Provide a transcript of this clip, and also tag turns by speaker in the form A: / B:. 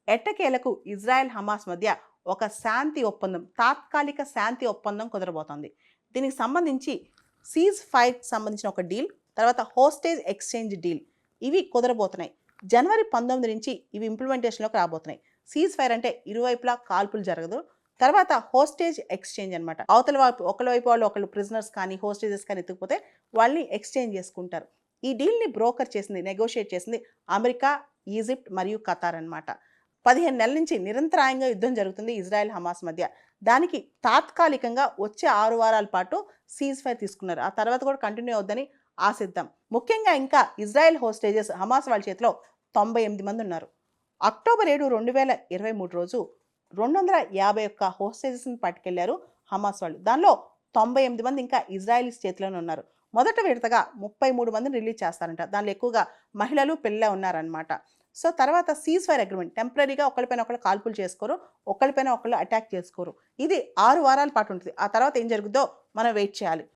A: ఎట్టకేలకు Israel Hamas మధ్య ఒక శాంతి ఒప్పందం, తాత్కాలిక శాంతి ఒప్పందం కుదరబోతోంది. దీనికి సంబంధించి సీజ్ ఫైర్ సంబంధించిన ఒక డీల్, తర్వాత హోస్టేజ్ ఎక్స్చేంజ్ డీల్ ఇవి కుదరబోతున్నాయి. జనవరి 19 నుంచి ఇవి ఇంప్లిమెంటేషన్లోకి రాబోతున్నాయి. సీజ్ ఫైర్ అంటే ఇరువైపులా కాల్పులు జరగదు. తర్వాత హోస్టేజ్ ఎక్స్చేంజ్ అనమాట. అవతల వైపు ఒకళ్ళ వైపు వాళ్ళు ఒకళ్ళు ప్రిజనర్స్ కానీ హోస్టేజెస్ కానీ ఎత్తుకుపోతే వాళ్ళని ఎక్స్చేంజ్ చేసుకుంటారు. ఈ డీల్ని బ్రోకర్ చేసింది, నెగోషియేట్ చేసింది అమెరికా, ఈజిప్ట్ మరియు ఖతార్ అనమాట. 15 నెలల నుంచి నిరంతరాయంగా యుద్ధం జరుగుతుంది ఇజ్రాయెల్ హమాస్ మధ్య. దానికి తాత్కాలికంగా వచ్చే 6 వారాల పాటు సీజ్ ఫైర్ తీసుకున్నారు. ఆ తర్వాత కూడా కంటిన్యూ అవుద్దని ఆశిద్దాం. ముఖ్యంగా ఇంకా ఇజ్రాయెల్ హోస్టేజెస్ హమాస్ వాళ్ళ చేతిలో 98 మంది ఉన్నారు. అక్టోబర్ 7, 2023 రోజు 251 హోస్టేజెస్ని పట్టుకెళ్లారు హమాస్ వాళ్ళు. దానిలో 98 మంది ఇంకా ఇజ్రాయెలీస్ చేతిలోనే ఉన్నారు. మొదట విడతగా 33 మందిని రిలీజ్ చేస్తారంట. దానిలో ఎక్కువగా మహిళలు, పిల్లలే ఉన్నారనమాట. సో తర్వాత సీజ్ ఫైర్ అగ్రిమెంట్, టెంపరీగా ఒకళ్ళపైన ఒకళ్ళు కాల్పులు చేసుకోరు, ఒకళ్ళపైన ఒకళ్ళు అటాక్ చేసుకోరు. ఇది 6 వారాల పాటు ఉంటుంది. ఆ తర్వాత ఏం జరుగుద్దో మనం వెయిట్ చేయాలి.